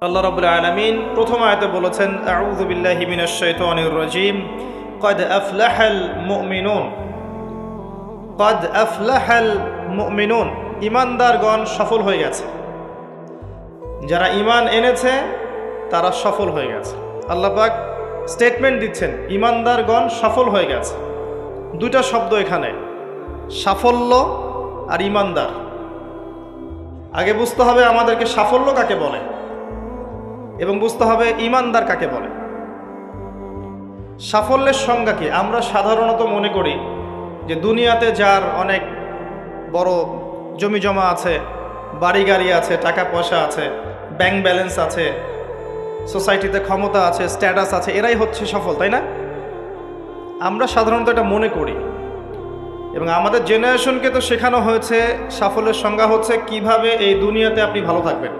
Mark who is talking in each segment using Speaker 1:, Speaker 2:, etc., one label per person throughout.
Speaker 1: আল্লাহ রাব্বুল আলামিন প্রথম আয়াতে বলেছেন আউযু বিল্লাহি মিনাশ শাইতানির রাজীম ক্বাদ আফলাহাল মুমিনুন ক্বাদ আফলাহাল মুমিনুন ঈমানদারগণ সফল হয়ে গেছে। যারা ঈমান এনেছে তারা সফল হয়ে গেছে। আল্লাহ পাক স্টেটমেন্ট দিচ্ছেন ঈমানদারগণ সফল হয়ে গেছে। দুইটা শব্দ এখানে, সাফল্য আর ঈমানদার। আগে বুঝতে হবে আমাদেরকে সাফল্য কাকে বলে এবং বুঝতে হবে ঈমানদার কাকে বলে। সাফল্যের সংজ্ঞা কি? আমরা সাধারণত মনে করি যে দুনিয়াতে যার অনেক বড় জমি জমা আছে, বাড়ি গাড়ি আছে, টাকা পয়সা আছে, ব্যাংক ব্যালেন্স আছে, সোসাইটিতে ক্ষমতা আছে, স্ট্যাটাস আছে, এরাই হচ্ছে সফল, তাই না? আমরা সাধারণত এটা মনে করি এবং আমাদের জেনারেশনকে তো শেখানো হয়েছে সাফল্যের সংজ্ঞা হচ্ছে কিভাবে এই দুনিয়াতে আপনি ভালো থাকবেন।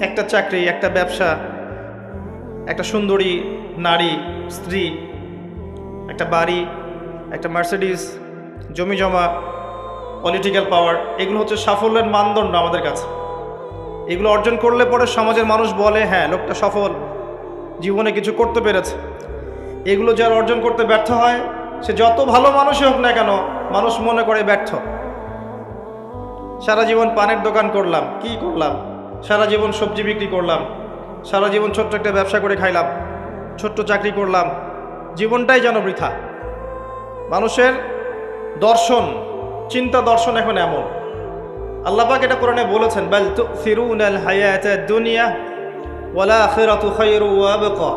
Speaker 1: একটা চাকরি, একটা ব্যবসা, একটা সুন্দরী নারী, স্ত্রী, একটা বাড়ি, একটা মার্সিডিজ, জমি জমা, পলিটিক্যাল পাওয়ার, এগুলো হচ্ছে সাফল্যের মানদণ্ড আমাদের কাছে। এগুলো অর্জন করলে পরে সমাজের মানুষ বলে হ্যাঁ লোকটা সফল, জীবনে কিছু করতে পেরেছে। এগুলো যার অর্জন করতে ব্যর্থ হয়, সে যত ভালো মানুষই হোক না কেন, মানুষ মনে করে ব্যর্থ। সারা জীবন পানের দোকান করলাম, কি করলাম? সারা জীবন সবজি বিক্রি করলাম, সারা জীবন ছোট্ট একটা ব্যবসা করে খাইলাম, ছোট্ট চাকরি করলাম, জীবনটাই যেন বৃথা। মানুষের দর্শন, চিন্তা দর্শন এখন এমন। আল্লাহ পাক এটা কোরআনে বলেছেন বাল তুসিরুনাল হায়াতাদ দুনিয়া ওয়াল আখিরাতু খায়রু ওয়া আবকা।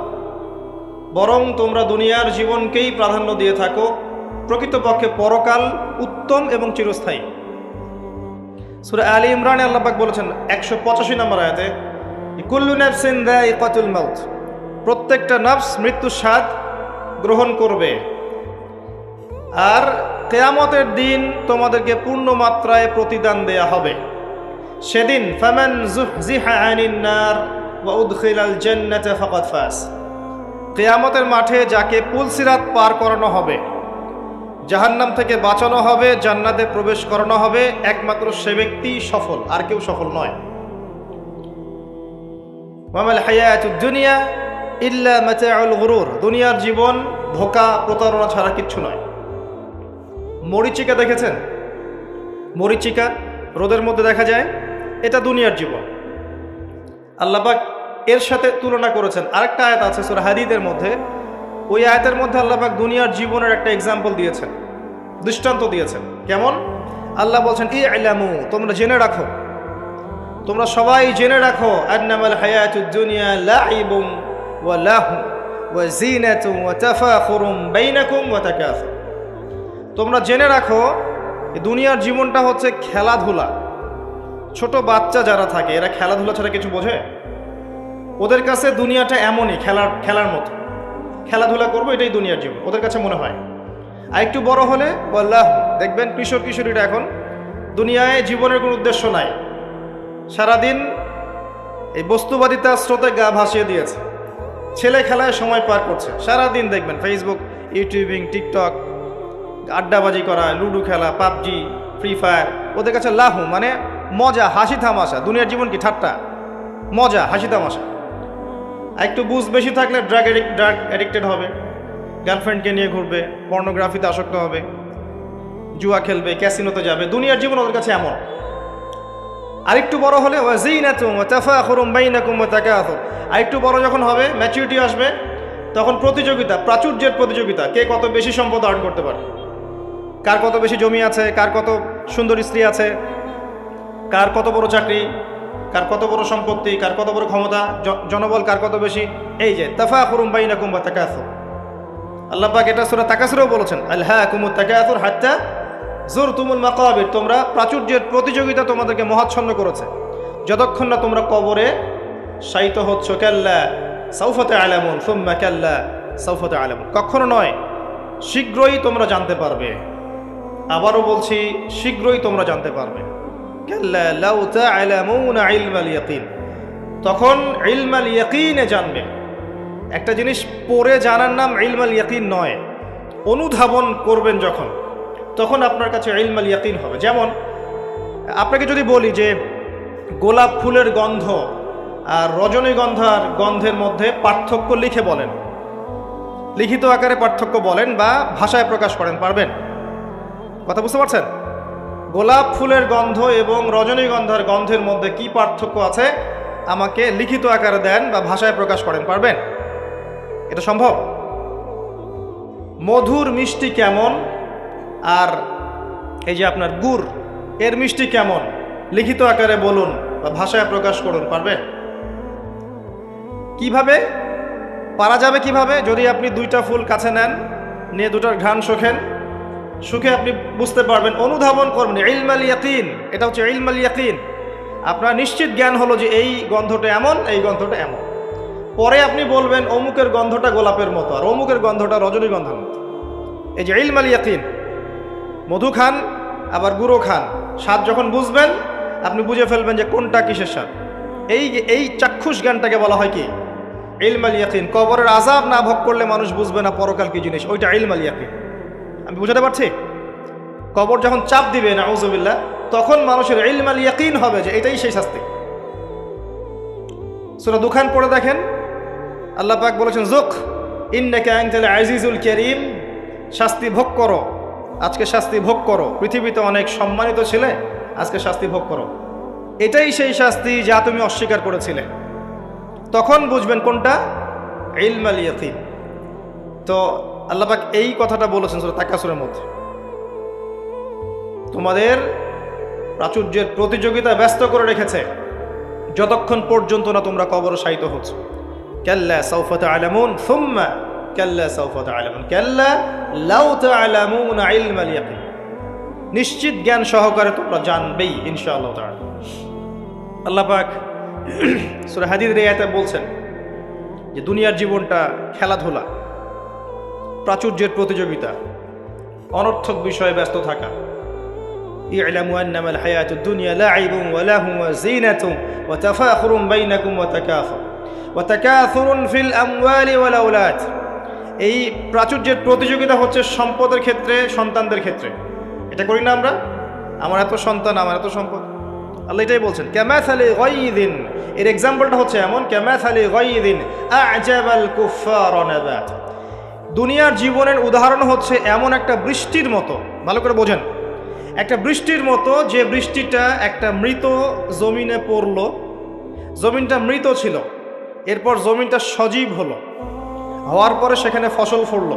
Speaker 1: বরং তোমরা দুনিয়ার জীবনকেই প্রাধান্য দিয়ে থাকো, প্রকৃতপক্ষে পরকাল উত্তম এবং চিরস্থায়ী। সূরা আলী ইমরানে আল্লাহ পাক বলেছেন 185 নম্বর আয়াতে কুল্লু নাফসিন যায়িকাতুল মাউত, প্রত্যেকটা নফস মৃত্যুর স্বাদ গ্রহণ করবে। আর কিয়ামতের দিন তোমাদেরকে পূর্ণ মাত্রায় প্রতিদান দেয়া হবে। সেদিন ফামান যুহজিহা আনিন নার ওয়া উদখিলাল জান্নাতা ফাকাদ ফাজ। কিয়ামতের মাঠে যাকে পুলসিরাত পার করানো হবে, জাহান্নাম থেকে বাঁচানো হবে, জান্নাতে প্রবেশ করানো হবে, একমাত্র সে ব্যক্তি সফল, আর কেউ সফল নয়। ওয়ামাল হায়াতুদ দুনিয়া ইল্লা মাতাউল গুরুর, দুনিয়ার জীবন ধোঁকা প্রতারণা ছাড়া কিচ্ছু নয়। মরীচিকা দেখেছেন? মরীচিকা রোদের মধ্যে দেখা যায়, এটা দুনিয়ার জীবন। আল্লাহ পাক এর সাথে তুলনা করেছেন। আরেকটা আয়াত আছে সূরা হাদীদের মধ্যে, ওই আয়াতের মধ্যে আল্লাহ পাক দুনিয়ার জীবনের একটা এক্সাম্পল দিয়েছেন, দৃষ্টান্ত দিয়েছেন। কেমন? আল্লাহ বলছেন ই'লামু, তোমরা জেনে রাখো, তোমরা সবাই জেনে রাখো আন্নামাল হায়াতুদ দুনিয়া লাইবুন ওয়া লাহু ওয়া জিনাতুন ওয়া তাফাখুরুম বাইনাকুম ওয়া তাকাসুর। তোমরা জেনে রাখো দুনিয়ার জীবনটা হচ্ছে খেলাধুলা। ছোট বাচ্চা যারা থাকে এরা খেলাধুলা ছাড়া কিছু বোঝে? ওদের কাছে দুনিয়াটা এমনই, খেলার মতো। খেলাধুলা করবো, এটাই দুনিয়ার জীবন ওদের কাছে মনে হয়। আর একটু বড় হলে বললাহ, দেখবেন কিশোর কিশোরীরা এখন দুনিয়ায় জীবনের কোনো উদ্দেশ্য নাই, সারাদিন এই বস্তুবাদিতা স্রোতে গা ভাসিয়ে দিয়েছে, ছেলে খেলায় সময় পার করছে। সারাদিন দেখবেন ফেসবুক, ইউটিউবিং, টিকটক, আড্ডাবাজি করা, লুডো খেলা, পাবজি, ফ্রি ফায়ার। ওদের কাছে লাহু মানে মজা, হাসি তামাশা। দুনিয়ার জীবন কি? ঠাট্টা, মজা, হাসি তামাশা। আর একটু বুঝ বেশি থাকলে ড্রাগ অ্যাডিক্টেড হবে, গার্লফ্রেন্ডকে নিয়ে ঘুরবে, পর্নোগ্রাফিতে আসক্ত হবে, জুয়া খেলবে, ক্যাসিনোতে যাবে। দুনিয়ার জীবন ওদের কাছে এমন। আরেকটু বড় হলে ওয়াজিনাতুম ওয়া তাফাখুরুম বাইনাকুম ওয়া তাকাসুর। আরেকটু বড় যখন হবে, ম্যাচুরিটি আসবে, তখন প্রতিযোগিতা, প্রাচুর্যের প্রতিযোগিতা, কে কত বেশি সম্পদ অর্জন করতে পারে, কার কত বেশি জমি আছে, কার কত সুন্দর স্ত্রী আছে, কার কত বড় চাকরি, কার কত বড় সম্পত্তি, কার কত বড় ক্ষমতা, জনবল কার কত বেশি। এই যে তাফাখুরুম বাইনাকুম ওয়া তাকাসুর। আল্লাহ পাক এটা সূরা তাকাসুরেও বলেছেন আলহাকুমুত তাকাসুর হাত্তা যুরতুমুল মাকাবির। তোমরা প্রাচুর্যের প্রতিযোগিতা তোমাদেরকে মহাচ্ছন্ন করেছে যতক্ষণ না তোমরা কবরে শায়িত হচ্ছ। কাল্লা সাউফা তা'লামুন সুম্মা কাল্লা সাউফা তা'লামুন। কখনো নয়, শীঘ্রই তোমরা জানতে পারবে। আবারও বলছি, শীঘ্রই তোমরা জানতে পারবে। কাল্লা লাউ তা'লামুনা ইলমাল ইয়াকিন, তখন ইলমাল ইয়াকিনে জানবে। একটা জিনিস পড়ে জানার নাম ইলমাল ইয়াকিন নয়, অনুধাবন করবেন যখন, তখন আপনার কাছে ইলমাল ইয়াকিন হবে। যেমন আপনাকে যদি বলি যে গোলাপ ফুলের গন্ধ আর রজনীগন্ধার গন্ধের মধ্যে পার্থক্য লিখে বলেন, লিখিত আকারে পার্থক্য বলেন বা ভাষায় প্রকাশ করেন, পারবেন? কথা বুঝতে পারছেন? গোলাপ ফুলের গন্ধ এবং রজনীগন্ধার গন্ধের মধ্যে কি পার্থক্য আছে আমাকে লিখিত আকারে দেন বা ভাষায় প্রকাশ করেন, পারবেন? এটা সম্ভব? মধুর মিষ্টি কেমন আর এই যে আপনার গুড় এর মিষ্টি কেমন লিখিত আকারে বলুন বা ভাষায় প্রকাশ করুন, পারবেন? কিভাবে পারা যাবে? কিভাবে? যদি আপনি দুইটা ফুল কাছে নেন, নিয়ে দুটার ঘ্রাণ শোকেন, সুখে আপনি বুঝতে পারবেন, অনুধাবন করবেন। ইলমাল ইয়াকিন, এটা হচ্ছে ইলমাল ইয়াকিন। আপনার নিশ্চিত জ্ঞান হলো যে এই গন্ধটা এমন, এই গন্ধটা এমন। পরে আপনি বলবেন অমুকের গন্ধটা গোলাপের মতো আর অমুকের গন্ধটা রজনীগন্ধার মতো। এই যে ইলমাল ইয়াকিন, মধু খান আবার গুঁড়ো খান, স্বাদ যখন বুঝবেন আপনি বুঝে ফেলবেন যে কোনটা কিসের স্বাদ। এই চাক্ষুষ জ্ঞানটাকে বলা হয় কি? ইলমাল ইয়াকিন। কবরের আযাব না ভোগ করলে মানুষ বুঝবে না পরকাল কি জিনিস, ওইটা ইলমাল ইয়াকিন। আমি বুঝাতে পারছি? কবর যখন চাপ দিবে নাউযুবিল্লাহ, তখন মানুষের ইলমাল ইয়াকিন হবে যে এটাই সেই শাস্তি। সূরা দুখান পড়ে দেখেন, আল্লাহ পাক বলেছেন যুক ইন্নাকা আনতাল আজিজুল কারীম, শাস্তি ভোগ করো, আজকে শাস্তি ভোগ করো। পৃথিবীতে অনেক সম্মানিত ছিলে, আজকে শাস্তি ভোগ করো। এটাই সেই শাস্তি যা তুমি অস্বীকার করেছিলে। তখন বুঝবেন কোনটা ইলমাল ইয়াকিন। তো আল্লাহ পাক এই কথাটা বলেছেন সূরা তাকাসুরের মধ্যে। তোমাদের প্রাচুর্যের প্রতিযোগিতা ব্যস্ত করে রেখেছে যতক্ষণ পর্যন্ত না তোমরা কবরে শায়িত হচ্ছ। কাল্লা সাউফা তা'লামুন সুম্মা কাল্লা সাউফা তা'লামুন কাল্লা লাউ তা'লামুনা ইলমাল ইয়াকিন। নিশ্চিত জ্ঞান সহকারে তোমরা জানবেই ইনশাআল্লাহ তাআলা। আল্লাহ পাক সূরা হাদীদের আয়াতে বলছেন যে দুনিয়ার জীবনটা খেলাধুলা, প্রাচুর্যের প্রতিযোগিতা, অনর্থক বিষয়ে ব্যস্ত থাকা। ই'লামু আন্নামাল হায়াতুদ দুনিয়া লা'ibun ওয়া লাহু ওয়া যিনাতুন ওয়া তাফাখুরুন বাইনাকুম ওয়া তাকাথুরুন ফিল আমওয়ালি ওয়াল আওলাদ। এই প্রাচুর্যের প্রতিযোগিতা হচ্ছে সম্পদের ক্ষেত্রে, সন্তানদের ক্ষেত্রে। এটা করি না আমরা? আমার এত সন্তান, আমার এত সম্পদ। আল্লাহ এটাই বলছেন কামাসালি গায়যিন, এর এক্সাম্পলটা হচ্ছে এমন, কামাসালি গায়যিন আ'জাবাল কুফফারা নাবাত। দুনিয়ার জীবনের উদাহরণ হচ্ছে এমন একটা বৃষ্টির মতো, ভালো করে বোঝেন, একটা বৃষ্টির মতো যে বৃষ্টিটা একটা মৃত জমিনে পড়লো। জমিনটা মৃত ছিল, এরপর জমিনটা সজীব হলো, হওয়ার পরে সেখানে ফসল ফলল।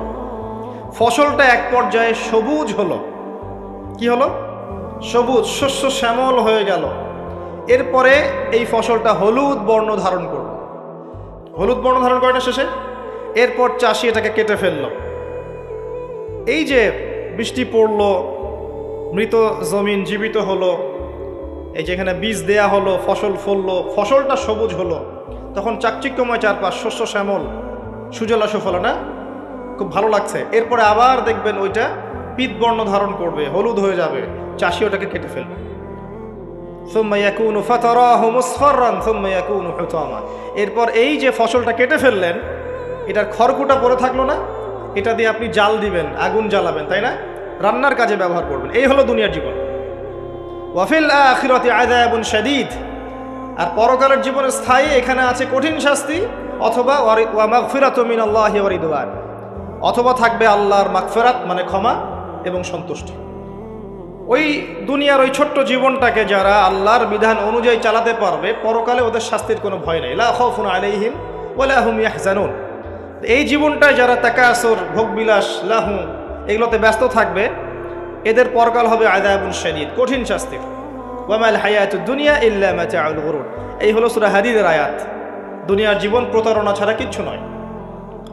Speaker 1: ফসলটা এক পর্যায়ে সবুজ হলো। কি হলো? সবুজ, শস্য শ্যামল হয়ে গেল। এরপরে এই ফসলটা হলুদ বর্ণ ধারণ করল। হলুদ বর্ণ ধারণ করে না শেষে? এরপর চাষি এটাকে কেটে ফেলল। এই যে বৃষ্টি পড়লো, মৃত জমিন জীবিত হলো, এই যেখানে বীজ দেয়া হলো, ফসল ফললো, ফসলটা সবুজ হলো, তখন চাকচিক্যময় চারপাশ, শস্য শ্যামল, সুজলা সুফলা, না? খুব ভালো লাগছে। এরপরে আবার দেখবেন ওইটা পিত বর্ণ ধারণ করবে, হলুদ হয়ে যাবে, চাষি ওটাকে কেটে ফেলবে। সুম্মা ইয়াকুনু ফাতারাহু মুসফাররান সুম্মা ইয়াকুনু হুতামা। এরপর এই যে ফসলটা কেটে ফেললেন, এটার খড়কুটা পড়ে থাকলো না? এটা দিয়ে আপনি জাল দিবেন, আগুন জ্বালাবেন, তাই না? রান্নার কাজে ব্যবহার করবেন। এই হলো দুনিয়ার জীবন। ওয়া ফিল আখিরাতি আযাবুন শাদীদ, আর পরকালের জীবনে স্থায়ী এখানে আছে কঠিন শাস্তি, অথবা ওয়া মাগফিরাতু মিনাল্লাহি ওয়া রিদওয়ান, অথবা থাকবে আল্লাহর মাগফিরাত মানে ক্ষমা এবং সন্তুষ্টি। ওই দুনিয়ার ওই ছোট্ট জীবনটাকে যারা আল্লাহর বিধান অনুযায়ী চালাতে পারবে, পরকালে ওদের শাস্তির কোনো ভয় নেই। লা খাউফুন আলাইহিম ওয়া লা হুম ইয়াহজানুন। এই জীবনটায় যারা তাকাসুর, ভোগবিলাস, লাহু এগুলোতে ব্যস্ত থাকবে, এদের পরকাল হবে আযাবুন শাদীদ, কঠিন শাস্তি। ওয়া মাল হায়াতুদ দুনিয়া ইল্লা মাতাউল গুরুর। এই হলো সূরা হাদীদের আয়াত। দুনিয়ার জীবন প্রতারণা ছাড়া কিচ্ছু নয়।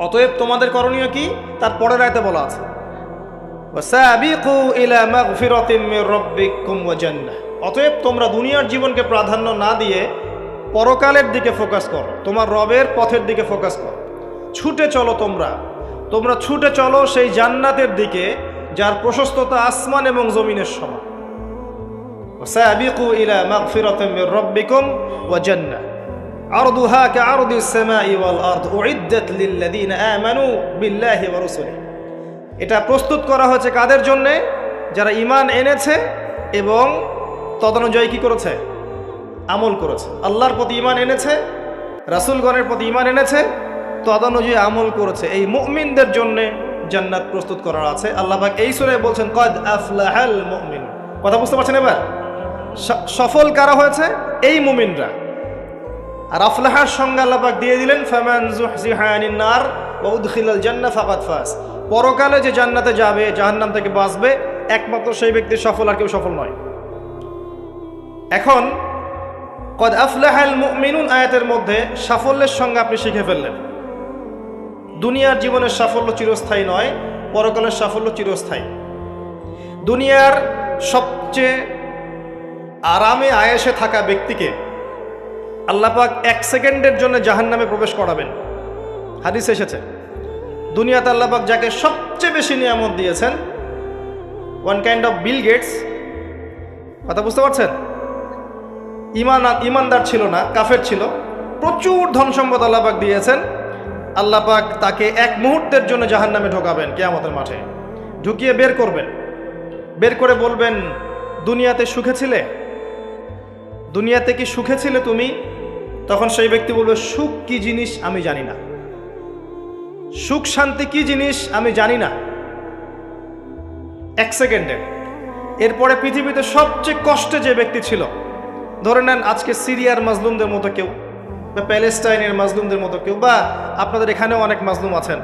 Speaker 1: অতএব তোমাদের করণীয় কি? তার পরের আয়াতে বলা আছে ওয়াসাবিকু ইলা মাগফিরাতিন মির রাব্বিকুম ওয়া জান্নাহ। অতএব তোমরা দুনিয়ার জীবনকে প্রাধান্য না দিয়ে পরকালের দিকে ফোকাস করো, তোমার রবের পথের দিকে ফোকাস করো। ছুটে চলো, তোমরা ছুটে চলো সেই জান্নাতের দিকে যার প্রশস্ততা আসমান এবং জমিনের সমান। ওয়াসাবিকু ইলা মাগফিরাতিন মির রাব্বিকুম ওয়া জান্নাহ আরদুহা কাআরদিস সামাই ওয়াল আরদ উইদ্দাত লিল্লাযিনা আমানু বিল্লাহি ওয়া রাসূলিহি। এটা প্রস্তুত করা হয়েছে কাদের জন্যে? যারা ঈমান এনেছে এবং তদনুযায়ী কি করেছে? আমল করেছে। আল্লাহর প্রতি ঈমান এনেছে রাসূলগণের প্রতি ঈমান এনেছে, তদনুযায়ী আমল করেছে, এই মুমিনদের জন্য জান্নাত প্রস্তুত করা আছে। আল্লাহ পাক এই সূরায় বলছেন কদ আফলাহাল মুমিন। কথা বুঝতে পারছেন? এবার সফল কারা হয়েছে? এই মুমিনরা। আর আফলাহার সংজ্ঞা আল্লাহ পাক দিয়ে দিলেন ফামান যুহজিহা আনিন নার ওয়া উদখিলাল জান্নাহ ফাকাদ ফাজ। পরকালে যে জান্নাতে যাবে, জাহান্নাম থেকে বাঁচবে, একমাত্র সেই ব্যক্তি সফল, আর কেউ সফল নয়। এখন কদ আফলাহাল মুমিনুন আয়াতের মধ্যে সাফল্যের সংজ্ঞা আপনি শিখে ফেললেন। দুনিয়ার জীবনের সাফল্য চিরস্থায়ী নয়, পরকালের সাফল্য চিরস্থায়ী। দুনিয়ার সবচেয়ে আরামে আয়েশে থাকা ব্যক্তিকে আল্লাহ পাক 1 সেকেন্ডের জন্য জাহান্নামে প্রবেশ করাবেন। হাদিস এসেছে, দুনিয়াতে আল্লাহ পাক যাকে সবচেয়ে বেশি নিয়ামত দিয়েছেন, one kind of Bill Gates. কথা বুঝতে পারছেন? ইমানদার ছিল না, কাফের ছিল, প্রচুর ধন সম্পদ আল্লাহ পাক দিয়েছেন। আল্লাহ পাক তাকে 1 মুহূর্তের জন্য জাহান্নামে ঢোকাবেন কিয়ামতের মাঠে, ঢুকিয়ে বের করবেন। বের করে বলবেন, দুনিয়াতে সুখে ছিলে? দুনিয়াতে কি সুখে ছিলে তুমি? তখন সেই ব্যক্তি বলবে, সুখ কি জিনিস আমি জানি না, সুখ শান্তি কি জিনিস আমি জানি না। 1 সেকেন্ডে। এরপরে পৃথিবীতে সবচেয়ে কষ্টে যে ব্যক্তি ছিল, ধরে নেন আজকে সিরিয়ার মাজলুমদের মতো কেউ, বা প্যালেস্টাইনের মাজলুমদের মতো কেউ, বা আপনাদের এখানেও অনেক মাজলুম আছেন,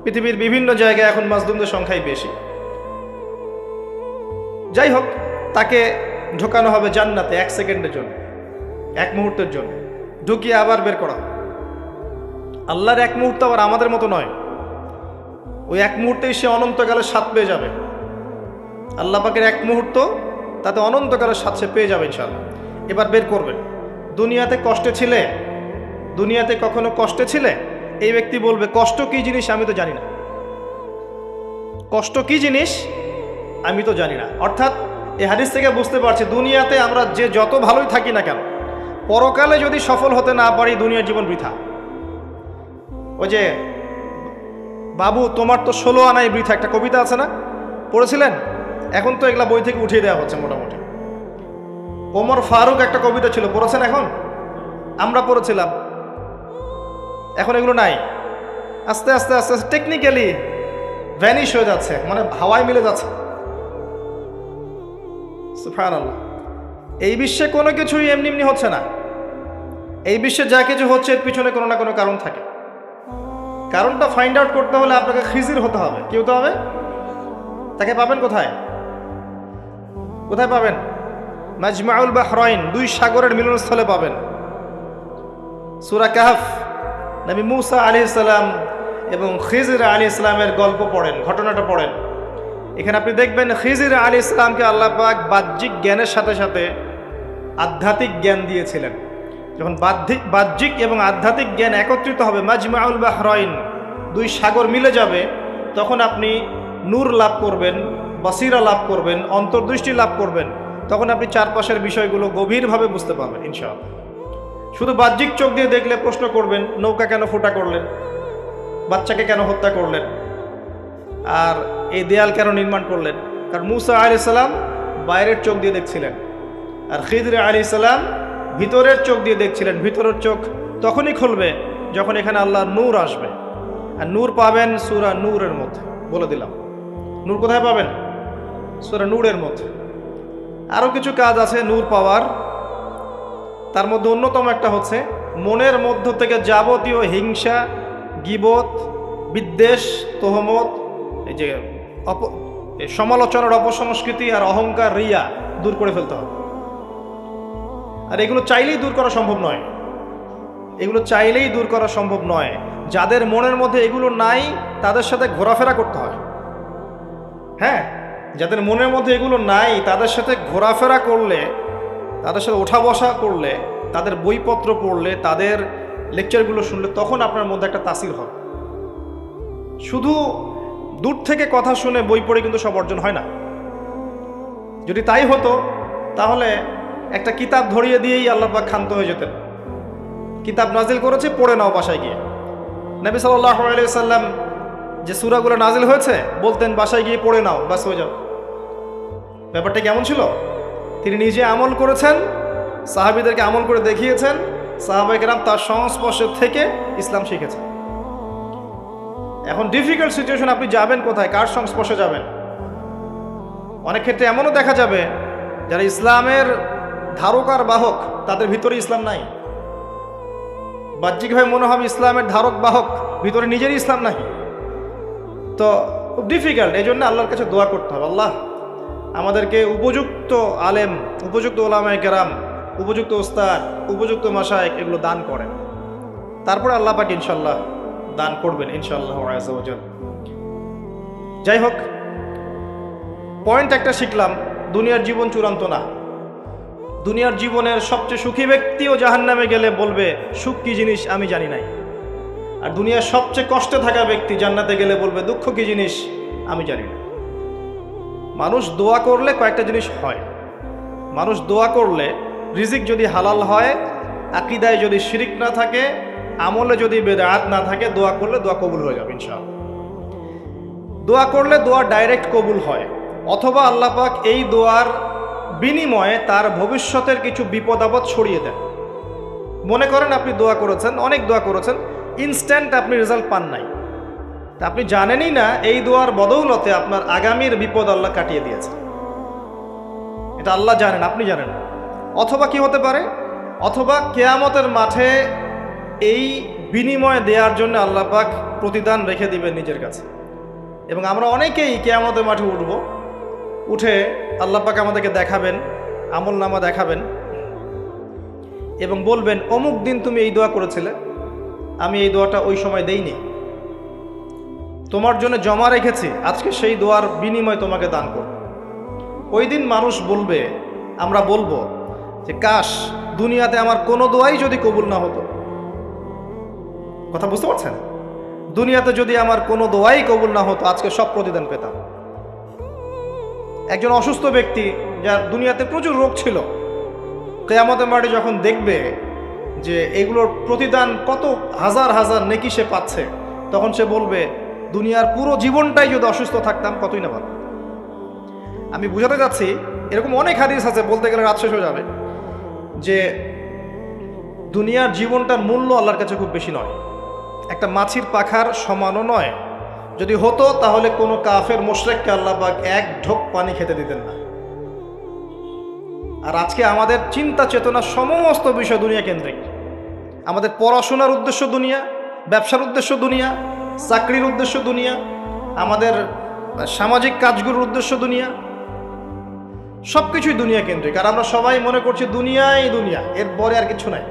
Speaker 1: পৃথিবীর বিভিন্ন জায়গায় এখন মাজলুমদের সংখ্যাই বেশি। যাই হোক, তাকে ঢোকানো হবে জান্নাতে 1 সেকেন্ডের জন্য, 1 মুহূর্তের জন্য, ঢুকিয়ে আবার বের করা। আল্লাহর 1 মুহূর্ত আবার আমাদের মতো নয়, ওই 1 মুহূর্তেই সে অনন্তকালের স্বাদ পেয়ে যাবে। আল্লাহ পাকের 1 মুহূর্ত, তাতে অনন্তকালের স্বাদ সে পেয়ে যাবে ইনশাআল্লাহ। এবার বের করবেন, দুনিয়াতে কষ্টে ছিলে? দুনিয়াতে কখনো কষ্টে ছিলে? এই ব্যক্তি বলবে, কষ্ট কি জিনিস আমি তো জানি না, কষ্ট কি জিনিস আমি তো জানি না। অর্থাৎ এই হাদিস থেকে বুঝতে পারছি, দুনিয়াতে আমরা যে যত ভালোই থাকি না কেন, পরকালে যদি সফল হতে না পারি, দুনিয়ার জীবন বৃথা। ওই যে বাবু তোমার তো 16 আনাই বৃথা, একটা কবিতা আছে না, পড়েছিলেন? এখন তো এগুলা বই থেকে উঠিয়ে দেওয়া হচ্ছে মোটামুটি। ওমর ফারুক একটা কবিতা ছিল, পড়েছেন? এখন আমরা পড়েছিলাম, এখন এগুলো নাই। আস্তে আস্তে আস্তে আস্তে টেকনিক্যালি ভ্যানিশ হয়ে যাচ্ছে, মানে হাওয়ায় মিলে যাচ্ছে। সুবহানাল্লাহ। এই বিশ্বে কোনো কিছুই এমনি এমনি হচ্ছে না। এই বিশ্বে যা কিছু হচ্ছে এর পিছনে কোনো না কোনো কারণ থাকে। কারণটা ফাইন্ড আউট করতে হলে আপনাকে খিজির হতে হবে। কি হতে হবে? তাকে পাবেন কোথায়? কোথায় পাবেন? মাজমাউল বাহরাইন, 2 সাগরের মিলনস্থলে পাবেন। সূরা কাহফ, নবী মুসা আলাইহিস সালাম এবং খিজির আলাইহিস সালামের গল্প পড়েন, ঘটনাটা পড়েন। এখানে আপনি দেখবেন খিজির আলাইহিস সালামকে আল্লাহ পাক বাহ্যিক জ্ঞানের সাথে সাথে আধ্যাত্মিক জ্ঞান দিয়েছিলেন। যখন বাহ্যিক এবং আধ্যাত্মিক জ্ঞান একত্রিত হবে, মাজমাউল বাহরাইন, 2 সাগর মিলে যাবে, তখন আপনি নূর লাভ করবেন, বাসিরা লাভ করবেন, অন্তর্দৃষ্টি লাভ করবেন। তখন আপনি চারপাশের বিষয়গুলো গভীরভাবে বুঝতে পারবেন ইনশাআল্লাহ। শুধু বাহ্যিক চোখ দিয়ে দেখলে প্রশ্ন করবেন, নৌকা কেন ফুটা করলেন, বাচ্চাকে কেন হত্যা করলেন, আর এই দেয়াল কেন নির্মাণ করলেন? কারণ মুসা আলাইহিস সালাম বাইরের চোখ দিয়ে দেখছিলেন, আর খিজির আলাইহিস সালাম ভিতরের চোখ দিয়ে দেখছিলেন। ভিতরের চোখ তখনই খুলবে যখন এখানে আল্লাহর নূর আসবে। আর নূর পাবেন সূরা নূরের মধ্যে, বলে দিলাম। নূর কোথায় পাবেন? সূরা নূরের মধ্যে। আরও কিছু কাজ আছে নূর পাওয়ার, তার মধ্যে অন্যতম একটা হচ্ছে মনের মধ্য থেকে যাবতীয় হিংসা, গীবত, বিদ্বেষ, তোহমত, এই যে সমালোচনার অপসংস্কৃতি আর অহংকার, রিয়া দূর করে ফেলতে হবে। আর এগুলো চাইলেই দূর করা সম্ভব নয়, এগুলো চাইলেই দূর করা সম্ভব নয়। যাদের মনের মধ্যে এগুলো নাই তাদের সাথে ঘোরাফেরা করতে হয়। হ্যাঁ, যাদের মনের মধ্যে এগুলো নাই তাদের সাথে ঘোরাফেরা করলে, তাদের সাথে ওঠা বসা করলে, তাদের বইপত্র পড়লে, তাদের লেকচারগুলো শুনলে, তখন আপনার মধ্যে একটা তাসির হয়। শুধু দূর থেকে কথা শুনে বই পড়ে কিন্তু সব অর্জন হয় না। যদি তাই হতো তাহলে একটা কিতাব ধরিয়ে দিয়েই আল্লাহ পাক ক্ষান্ত হয়ে যেতেন। কিতাব নাজিল করেছে, পড়ে নাও বাসায় গিয়ে। নবী সাল্লাল্লাহু আলাইহি ওয়াসাল্লাম যে সূরাগুলো নাজিল হয়েছে বলতেন, বাসায় গিয়ে পড়ে নাও, বাস হয়ে যাও। ব্যাপারটা কেমন ছিল? তিনি নিজে আমল করেছেন, সাহাবীদেরকে আমল করে দেখিয়েছেন, সাহাবায়ে কেরাম তার সংস্পর্শে থেকে ইসলাম শিখেছেন। এখন ডিফিকাল্ট সিচুয়েশন, আপনি যাবেন কোথায়, কার সংস্পর্শে যাবেন? অনেক ক্ষেত্রে এমনও দেখা যাবে যারা ইসলামের ধারক আর বাহক, তাদের ভিতরে ইসলাম নাই। বাহ্যিকভাবে মনে হবে ইসলামের ধারক বাহক, ভিতরে নিজেরই ইসলাম নাই। তো খুব ডিফিকাল্ট। এই জন্য আল্লাহর কাছে দোয়া করতে হবে, আল্লাহ আমাদেরকে উপযুক্ত আলেম, উপযুক্ত ওলামায়ে কেরাম, উপযুক্ত ওস্তাদ, উপযুক্ত মাশায়েখ এগুলো দান করেন। তারপরে আল্লাহ পাক ইনশাল্লাহ দান করবেন ইনশাআল্লাহ আযজা ওয়া জাল। যাই হোক, পয়েন্ট একটা শিখলাম, দুনিয়ার জীবন চূড়ান্ত না। দুনিয়ার জীবনের সবচেয়ে সুখী ব্যক্তিও জাহান্নামে গেলে বলবে সুখ কি জিনিস আমি জানি নাই। আর দুনিয়ার সবচেয়ে কষ্টে থাকা ব্যক্তি জান্নাতে গেলে বলবে দুঃখ কি জিনিস আমি জানি না। মানুষ দোয়া করলে কয়েকটা জিনিস হয়। মানুষ দোয়া করলে রিজিক যদি হালাল হয়, আকীদায় যদি শিরিক না থাকে, আমলে যদি বেদাত না থাকে, দোয়া করলে দোয়া কবুল হয়ে যাবে ইনশাআল্লাহ। দোয়া করলে দোয়া ডাইরেক্ট কবুল হয়, অথবা আল্লাহ পাক এই দোয়ার বিনিময়ে তার ভবিষ্যতের কিছু বিপদ আপদ ছড়িয়ে দেন। মনে করেন আপনি দোয়া করেছেন, অনেক দোয়া করেছেন, ইনস্ট্যান্ট আপনি রেজাল্ট পান নাই, তা আপনি জানেনই না এই দোয়ার বদৌলতে আপনার আগামীর বিপদ আল্লাহ কাটিয়ে দিয়েছে। এটা আল্লাহ জানেন, আপনি জানেন। অথবা কি হতে পারে, অথবা কিয়ামতের মাঠে এই বিনিময় দেওয়ার জন্য আল্লাহ পাক প্রতিদান রেখে দিবেন নিজের কাছে। এবং আমরা অনেকেই কিয়ামতের মাঠে উঠব, উঠে আল্লাহ পাক আমাদেরকে দেখাবেন, আমল নামা দেখাবেন এবং বলবেন অমুক দিন তুমি এই দোয়া করেছিলে, আমি এই দোয়াটা ওই সময় দেইনি, তোমার জন্য জমা রেখেছি, আজকে সেই দোয়ার বিনিময় তোমাকে দান করব। ওই দিন মানুষ বলবে, আমরা বলবো যে কাশ দুনিয়াতে আমার কোনো দোয়াই যদি কবুল না হতো। কথা বুঝতে পারছেন? দুনিয়াতে যদি আমার কোনো দোয়াই কবুল না হতো, আজকে সব প্রতিদান পেতাম। একজন অসুস্থ ব্যক্তি, যার দুনিয়াতে প্রচুর রোগ ছিল, কিয়ামতের মাঠে যখন দেখবে যে এগুলোর প্রতিদান কত হাজার হাজার নেকি সে পাচ্ছে, তখন সে বলবে দুনিয়ার পুরো জীবনটাই যদি অসুস্থ থাকতাম কতই না ভালো। আমি বুঝাতে যাচ্ছি, এরকম অনেক হাদিস আছে, বলতে গেলে রাত শেষ হয়ে যাবে, যে দুনিয়ার জীবনটার মূল্য আল্লাহর কাছে খুব বেশি নয়, একটা মাছির পাখার সমানও নয়। যদি হতো তাহলে কোনো কাফের মুশরিককে আল্লাহ পাক এক ঢোক পানি খেতে দিতেন না। আর আজকে আমাদের চিন্তা চেতনা সমস্ত বিষয় দুনিয়া কেন্দ্রিক। আমাদের পড়াশোনার উদ্দেশ্য দুনিয়া, ব্যবসার উদ্দেশ্য দুনিয়া, চাকরির উদ্দেশ্য দুনিয়া, আমাদের সামাজিক কাজগুলোর উদ্দেশ্য দুনিয়া, সব কিছুই দুনিয়া কেন্দ্রিক। আর আমরা সবাই মনে করছি দুনিয়াই দুনিয়া, এরপরে আর কিছু নাই।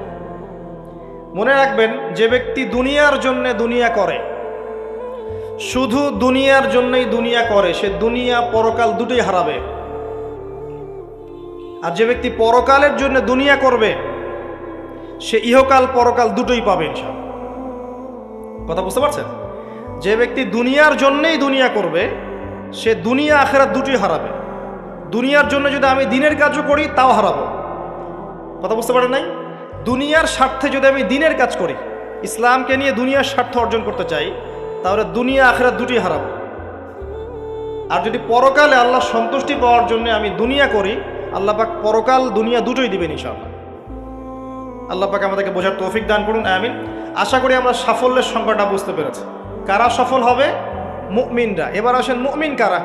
Speaker 1: মনে রাখবেন, যে ব্যক্তি দুনিয়ার জন্য দুনিয়া করে, শুধু দুনিয়ার জন্যই দুনিয়া করে, সে দুনিয়া পরকাল দুটোই হারাবে। আর যে ব্যক্তি পরকালের জন্য দুনিয়া করবে, সে ইহকাল পরকাল দুটোই পাবে ইনশাআল্লাহ। কথা বুঝতে পারছেন? যে ব্যক্তি দুনিয়ার জন্যই দুনিয়া করবে, সে দুনিয়া আখিরাত দুটোই হারাবে। দুনিয়ার জন্য যদি আমি দিনের কাজও করি তাও হারাবো। কথা বুঝতে পারেন নাই? দুনিয়ার স্বার্থে যদি আমি দিনের কাজ করি, ইসলামকে নিয়ে দুনিয়ার স্বার্থ অর্জন করতে চাই, তাহলে দুনিয়া আখিরাত দুটোই হারাবো। আর যদি পরকালে আল্লাহ সন্তুষ্টি পাওয়ার জন্য আমি দুনিয়া করি, আল্লাহ পাক পরকাল দুনিয়া দুটোই দিবেন ইনশাআল্লাহ। আল্লাহ পাক আমাদেরকে বোঝার তৌফিক দান করুন, আমিন। আশা করি আমরা সাফল্যের সংজ্ঞাটা বুঝতে পেরেছি। কারা সফল হবে? মুমিনরা। এবার আসেন, মুমিন কারা?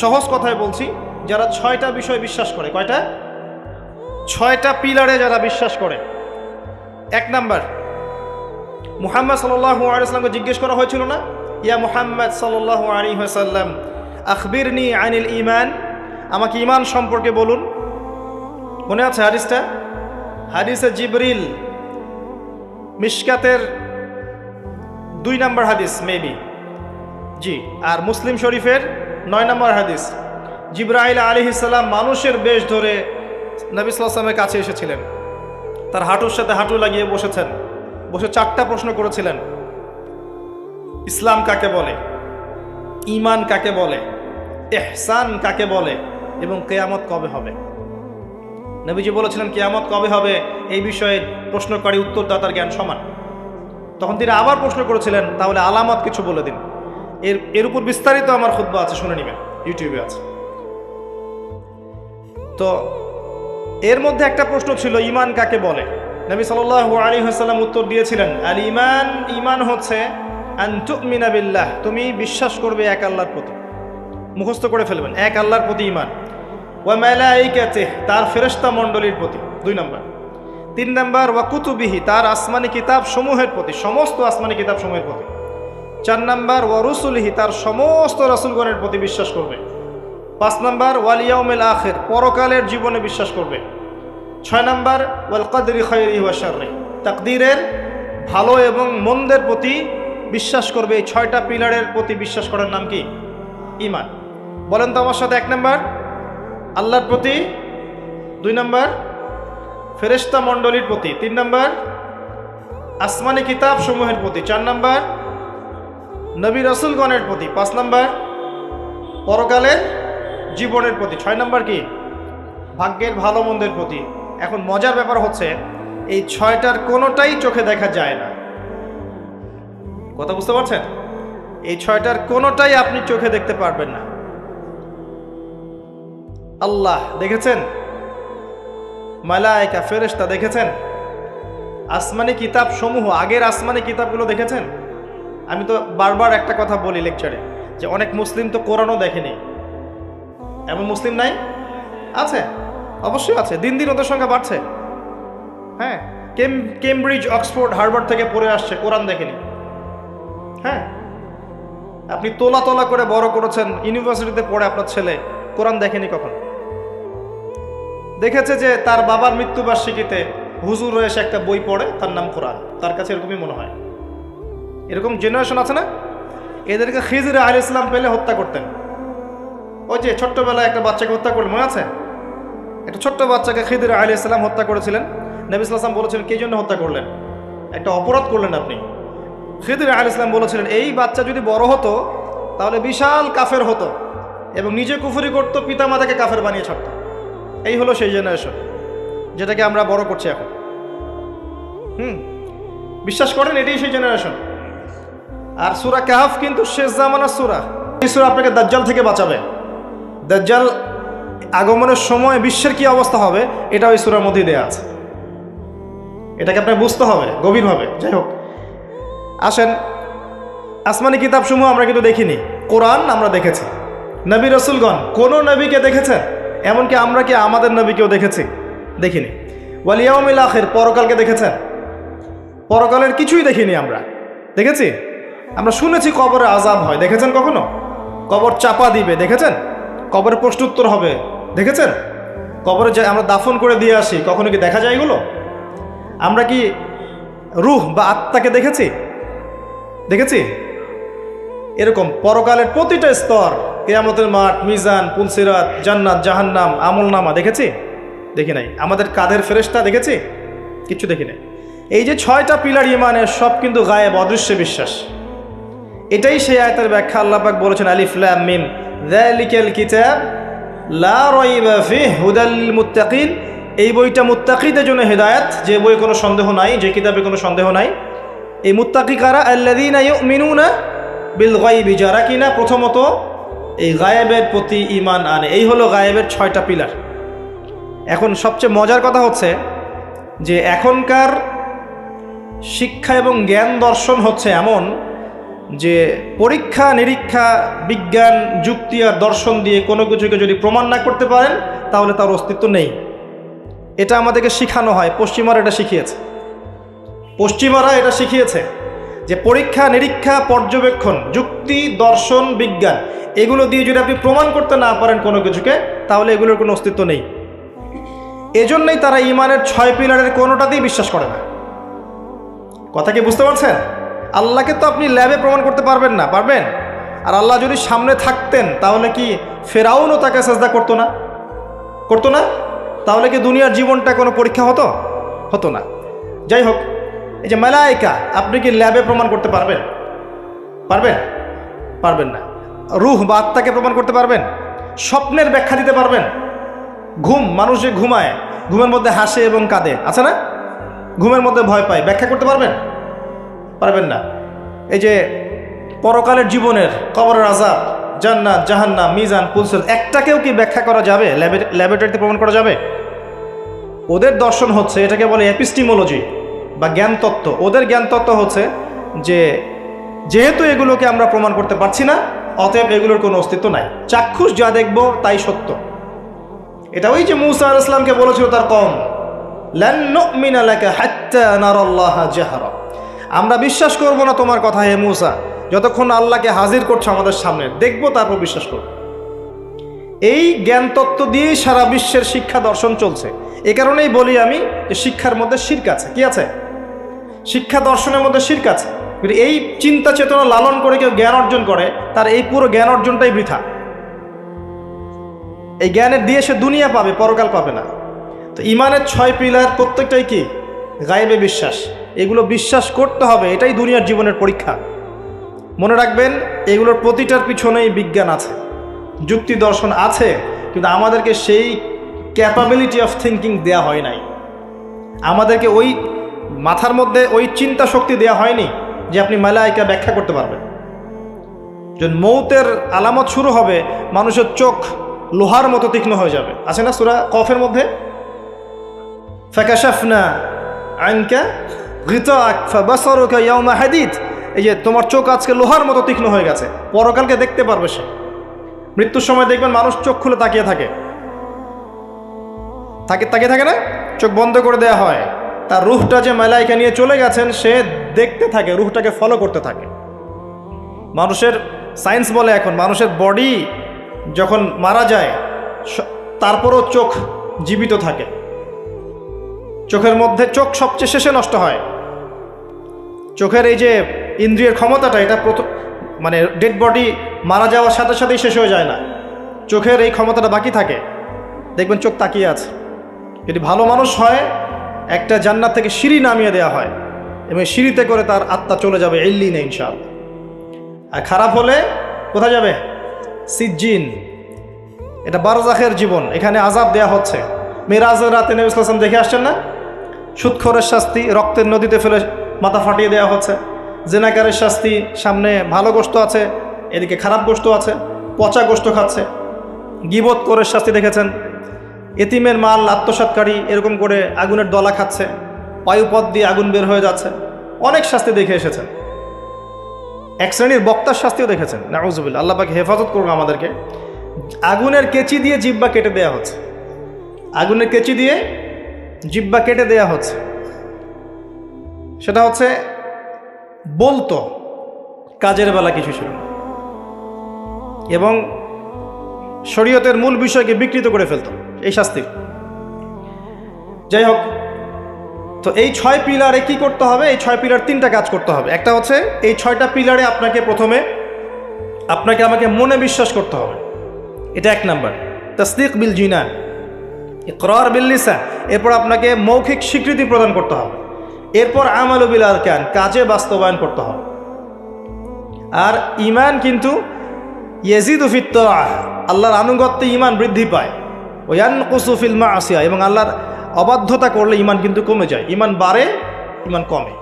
Speaker 1: সহজ কথায় বলছি, যারা 6টা বিষয় বিশ্বাস করে। কয়টা? 6টা পিলারে যারা বিশ্বাস করে। 1 নাম্বার, মুহাম্মদ সাল্লাল্লাহু আলাইহি ওয়াসাল্লামকে জিজ্ঞেস করা হয়েছিল না, ইয়া মুহাম্মদ সাল্লাল্লাহু আলাইহি ওয়াসাল্লাম আখবিরনি আনিল ঈমান, আমাকে ঈমান সম্পর্কে বলুন। মনে আছে হাদিসটা? হাদিসে জিবরিল, মিশকাতের 2 নম্বর হাদিস মেবি, জি। আর মুসলিম শরীফের 9 নম্বর হাদিস। জিবরাইল আলাইহিস সালাম মানুষের বেশ ধরে নবী সাল্লাল্লাহু আলাইহি ওয়াসাল্লামের কাছে এসেছিলেন, তার হাঁটুর সাথে হাঁটু লাগিয়ে বসেছেন, বসে 4টা প্রশ্ন করেছিলেন। ইসলাম কাকে বলে, ঈমান কাকে বলে, ইহসান কাকে বলে, এবং কিয়ামত কবে হবে। নবীজি বলেছিলেন কিয়ামত কবে হবে এই বিষয়ে প্রশ্নকারী উত্তরদাতার জ্ঞান সমান। তখন তিনি আবার প্রশ্ন করেছিলেন, তাহলে আলামত কিছু বলে দিন। এর উপর বিস্তারিত আমার খুতবা আছে, শুনে নেবেন, ইউটিউবে আছে। তো এর মধ্যে একটা প্রশ্ন ছিল ঈমান কাকে বলে। নবী সাল্লাল্লাহু আলাইহি ওয়াসাল্লাম উত্তর দিয়েছিলেন, আল ঈমান, ঈমান হচ্ছে আন তুমিনা বিল্লাহ, তুমি বিশ্বাস করবে এক আল্লাহর প্রতি, মুখস্থ করে ফেলবেন, এক আল্লাহর প্রতি ঈমান, ওয়া মালাইকাতিহি, তার ফেরেশতা মণ্ডলীর প্রতি, 2 নাম্বার। 3 নাম্বার ওয়া কুতুবিহি, তার আসমানি কিতাব সমূহের প্রতি, সমস্ত আসমানি কিতাব সমূহের প্রতি। 4 নাম্বার ওয়া রুসুলিহি, তার সমস্ত রাসূলগণের প্রতি বিশ্বাস করবে। 5 নাম্বার ওয়াল ইয়াউমিল আখির, পরকালের জীবনে বিশ্বাস করবে। 6 নাম্বার ওয়াল কদরি খায়রিহি ওয়া শাররিহি, তাকদীরের ভালো এবং মন্দের প্রতি বিশ্বাস করবে। এই 6টা পিলারের প্রতি বিশ্বাস করার নাম কি? ঈমান। বলেন তো আমার সাথে। 1 নাম্বার আল্লাহর প্রতি, 2 নাম্বার ফেরেশতা মণ্ডলীর প্রতি, 3 নাম্বার আসমানি কিতাব সমূহের প্রতি, 4 নাম্বার নবী রাসূলগণের প্রতি, 5 নাম্বার পরকালের জীবনের প্রতি, 6 নাম্বার কি? ভাগ্যের ভালো মন্দের প্রতি। এখন মজার ব্যাপার হচ্ছে এই 6টার কোনোটাই চোখে দেখা যায় না। কথা বুঝতে পারছেন? এই 6টার কোনোটাই আপনি চোখে দেখতে পারবেন না। আল্লাহ দেখেছেন, মালায়েকা ফেরেশতা দেখেছেন, আসমানি কিতাব সমূহ, আগের আসমানি কিতাবগুলো দেখেছেন। আমি তো বারবার একটা কথা বলি লেকচারে, যে অনেক মুসলিম তো কোরআনও দেখেনি। এমন মুসলিম নাই? আছে, অবশ্যই আছে, দিন দিন ওদের সংখ্যা বাড়ছে। হ্যাঁ, কেমব্রিজ, অক্সফোর্ড, হার্ভার্ড থেকে পড়ে আসছে, কোরআন দেখেনি। হ্যাঁ, আপনি তোলা তোলা করে বড় করেছেন, ইউনিভার্সিটিতে পড়ে আপনার ছেলে কোরআন দেখেনি কখন? দেখেছে যে তার বাবার মৃত্যুবার্ষিকীতে হুজুর এসে একটা বই পড়ে, তার নাম কোরআন, তার কাছে এরকমই মনে হয়। এরকম জেনারেশন আছে না? এদেরকে খিজির আলাইহিস সালাম পেলে হত্যা করতেন। ওই যে ছোট্টবেলায় একটা বাচ্চাকে হত্যা করলেন, মনে আছে? একটা ছোট্ট বাচ্চাকে খিজির আলাইহিস সালাম হত্যা করেছিলেন। নবী সাল্লাল্লাহু আলাইহি ওয়াসাল্লাম বলেছিলেন, কে জন্য হত্যা করলেন? একটা অপরাধ করলেন আপনি। খিজির আলাইহিস সালাম বলেছিলেন, এই বাচ্চা যদি বড় হতো তাহলে বিশাল কাফের হতো এবং নিজে কুফরি করতো, পিতামাতাকে কাফের বানিয়ে ছাড়তো। এই হলো সেই জেনারেশন যেটাকে আমরা বড় করছি এখন। বিশ্বাস করেন এটাই সেই জেনারেশন। আর সূরা কাহফ কিন্তু শেষ জামানার সূরা। এই সূরা আপনাকে দাজ্জাল থেকে বাঁচাবে। দাজ্জাল আগমনের সময় বিশ্বের কি অবস্থা হবে এটা ওই সূরার মধ্যেই দেয়া আছে। এটাকে আপনাকে বুঝতে হবে গভীরভাবে। যাই হোক, আসেন, আসমানি কিতাব সমূহ আমরা কিন্তু দেখিনি, কোরআন আমরা দেখেছি। নবী রাসূলগণ কোন নবীকে দেখেছেন? এমনকি আমরা কি আমাদের নবীকেও দেখেছি? দেখিনি। ওয়াল ইয়াউমিল আখির, পরকালকে দেখেছেন? পরকালের কিছুই দেখিনি আমরা। দেখেছি? আমরা শুনেছি কবরে আযাব হয়, দেখেছেন কখনো? কবর চাপা দিবে, দেখেছেন? কবরে প্রশ্নোত্তর হবে, দেখেছেন? কবরে যে আমরা দাফন করে দিয়ে আসি, কখনো কি দেখা যায় এগুলো? আমরা কি রূহ বা আত্মাকে দেখেছি? দেখেছি? এরকম পরকালের প্রতিটা স্তর, কিয়ামতের মাঠ, মিজান, পুলসিরাত, জান্নাত, জাহান্নাম, আমলনামা দেখেছি? দেখি নাই। আমাদের কাঁধের ফেরেশতা দেখেছি? কিচ্ছু দেখি নাই। এই যে 6টা পিলার ঈমানের, সব কিন্তু গায়েব, অদৃশ্য বিশ্বাস। এটাই সেই আয়াতের ব্যাখ্যা। আল্লাহ পাক বলেছেন, আলিফ লাম মিম যালিকাল কিতাব লা রাইবা ফিহি হুদাল লিল মুত্তাকিন, এই বইটা মুত্তাকিদের জন্য হেদায়েত, যে বই কোনো সন্দেহ নাই, যে কিতাবে কোনো সন্দেহ নাই। এই মুত্তাকি কারা? আল্লাযীনা ইউমিনুনা বিল গায়বি, যারা কিনা প্রথমত এই গায়েবের প্রতি ঈমান আনে। এই হলো গায়েবের 6টা পিলার। এখন সবচেয়ে মজার কথা হচ্ছে যে এখনকার শিক্ষা এবং জ্ঞান দর্শন হচ্ছে এমন যে পরীক্ষা নিরীক্ষা, বিজ্ঞান, যুক্তি আর দর্শন দিয়ে কোনো কিছুকে যদি প্রমাণ না করতে পারেন তাহলে তার অস্তিত্ব নেই। এটা আমাদেরকে শিখানো হয়। পশ্চিমারা এটা শিখিয়েছে। পশ্চিমারা এটা শিখিয়েছে যে পরীক্ষা নিরীক্ষা, পর্যবেক্ষণ, যুক্তি, দর্শন, বিজ্ঞান, এগুলো দিয়ে যদি আপনি প্রমাণ করতে না পারেন কোনো কিছুকে, তাহলে এগুলোর কোনো অস্তিত্ব নেই। এজন্যই তারা ঈমানের 6 পিলারের কোনোটাতেই বিশ্বাস করে না। কথা কি বুঝতে পারছেন? আল্লাহকে তো আপনি ল্যাবে প্রমাণ করতে পারবেন না, পারবেন? আর আল্লাহ যদি সামনে থাকতেন তাহলে কি ফেরাউনও তাকে সাজদা করতো না? করতো না? তাহলে কি দুনিয়ার জীবনটা কোনো পরীক্ষা হতো? হতো না। যাই হোক, এই যে মালায়েকা, আপনি কি ল্যাবে প্রমাণ করতে পারবেন? পারবেন? পারবেন না। রূহ বা আত্মাকে প্রমাণ করতে পারবেন? স্বপ্নের ব্যাখ্যা দিতে পারবেন? ঘুম, মানুষ যে ঘুমায়, ঘুমের মধ্যে হাসে এবং কাঁদে, আছে না? ঘুমের মধ্যে ভয় পায়, ব্যাখ্যা করতে পারবেন? পারবেন না। এই যে পরকালের জীবনের, কবরের আযাব, জান্নাত, জাহান্নাম, মিজান, পুলসিরাত, একটাকেও কি ব্যাখ্যা করা যাবে? ল্যাবরেটরিতে প্রমাণ করা যাবে? ওদের দর্শন হচ্ছে, এটাকে বলে এপিস্টিমোলজি বা জ্ঞান তত্ত্ব। ওদের জ্ঞান তত্ত্ব হচ্ছে যে যেহেতু এগুলোকে আমরা প্রমাণ করতে পারছি না, অতএব এগুলোর কোনো অস্তিত্ব নাই, চাক্ষুষ যা দেখব তাই সত্য। এটা ওই যে মূসা আলাইহিস সালামকে বলেছিল তার কওম, লান নুমিনা লাকা হাত্তা নারাল্লাহা জাহরা, আমরা বিশ্বাস করব না তোমার কথা হে মূসা, যতক্ষণ আল্লাহকে হাজির করছো আমাদের সামনে, দেখব তারপর বিশ্বাস করব। এই জ্ঞান তত্ত্ব দিয়েই সারা বিশ্বের শিক্ষা দর্শন চলছে। এ কারণেই বলি আমি যে শিক্ষার মধ্যে শিরক আছে। কি আছে? শিক্ষা দর্শনের মধ্যে শিরক আছে। এই চিন্তা চেতনা লালন করে কেউ জ্ঞান অর্জন করে, তার এই পুরো জ্ঞান অর্জনটাই বৃথা। এই জ্ঞানের দিয়ে সে দুনিয়া পাবে, পরকাল পাবে না। তো ইমানের 6 পিলার প্রত্যেকটাই কি? গায়েবে বিশ্বাস। এগুলো বিশ্বাস করতে হবে, এটাই দুনিয়ার জীবনের পরীক্ষা। মনে রাখবেন, এগুলোর প্রতিটার পিছনেই বিজ্ঞান আছে, যুক্তি দর্শন আছে, কিন্তু আমাদেরকে সেই ক্যাপাবিলিটি অফ থিঙ্কিং দেয়া হয় নাই। আমাদেরকে ওই মাথার মধ্যে ওই চিন্তা শক্তি দেয়া হয়নি যে আপনি মালায়েকা ব্যাখ্যা করতে পারবেন। যখন মৌতের আলামত শুরু হবে, মানুষের চোখ লোহার মতো তীক্ষ্ণ হয়ে যাবে। আছে না সূরা কফের মধ্যে, ফাকাশাফনা আনকা গিতাআক ফাবাসারুকা ইয়াওমা হাদিদ, এই যে তোমার চোখ আজকে লোহার মতো তীক্ষ্ণ হয়ে গেছে, পরকালকে দেখতে পারবে সে। মৃত্যুর সময় দেখবেন মানুষ চোখ খুলে তাকিয়ে থাকে না, চোখ বন্ধ করে দেয়া হয়। তার রূহটা যে মালায়েকা নিয়ে চলে গেছেন সে দেখতে থাকে, রূহটাকে ফলো করতে থাকে। মানুষের সায়েন্স বলে এখন মানুষের বডি যখন মারা যায় তারপরও চোখ জীবিত থাকে। চোখের মধ্যে চোখ সবচেয়ে শেষে নষ্ট হয়। চোখের এই যে ইন্দ্রিয়ের ক্ষমতাটা, এটা মানে ডেড বডি মারা যাওয়ার সাথে সাথেই শেষ হয়ে যায় না, চোখের এই ক্ষমতাটা বাকি থাকে। দেখবেন চোখ তাকিয়ে আছে। যদি ভালো মানুষ হয়, একটা জান্নাত থেকে সিঁড়ি নামিয়ে দেওয়া হয় এবং সিঁড়িতে করে তার আত্মা চলে যাবে ইল্লিনে ইনশাআল্লাহ। আর খারাপ হলে কোথায় যাবে? সিজ্জিন। এটা বারজাখের জীবন, এখানে আযাব দেয়া হচ্ছে। মেরাজের রাতে নবী সাল্লাল্লাহু আলাইহি ওয়াসাল্লাম দেখে আসছেন না? সুদখোরের শাস্তি রক্তের নদীতে ফেলে মাথা ফাটিয়ে দেওয়া হচ্ছে। জেনাকারের শাস্তি, সামনে ভালো গোশত আছে, এদিকে খারাপ গোশত আছে, পচা গোশত খাচ্ছে। গীবত করে শাস্তি দেখেছেন, এতিমের মাল আত্মসাৎকারী এরকম করে আগুনের দলা খাচ্ছে, বায়ুপথ দিয়ে আগুন বের হয়ে যাচ্ছে। অনেক শাস্তি দেখে এসেছেন। এক শ্রেণীর বক্তার শাস্তিও দেখেছেন। নাউজুবিল্লাহ, আল্লাহ পাক হেফাজত করুন আমাদেরকে। আগুনের কেচি দিয়ে জিহ্বা কেটে দেয়া হচ্ছে, আগুনের কেচি দিয়ে জিহ্বা কেটে দেয়া হচ্ছে। সেটা হচ্ছে বলতো, কাজের বেলা কিছু ছিল না, এবং শরীয়তের মূল বিষয়কে বিকৃত করে ফেলত এই শাস্তি। যাই হোক, তো এই 6 পিলারে কি করতে হবে? এই 6 পিলার 3টা কাজ করতে হবে। একটা হচ্ছে এই 6টা পিলারে আপনাকে প্রথমে আমাকে মনে বিশ্বাস করতে হবে, এটা 1 নাম্বার। তাসদিক বিল জিনান, ইকরার বিল লিসান। এরপর আপনাকে মৌখিক স্বীকৃতি প্রদান করতে হবে। এরপর আমালু বিল আরকান, কাজে বাস্তবায়ন করতে হবে। আর ঈমান কিন্তু ইয়াজিদু ফিত তাআহ, আল্লাহর আনুগত্যে ঈমান বৃদ্ধি পায়। ওয়া ইয়ানকুসু ফিল মাআসিয়া, এবং আল্লাহর অবাধ্যতা করলে ঈমান কিন্তু কমে যায়। ঈমান বাড়ে, ঈমান কমে।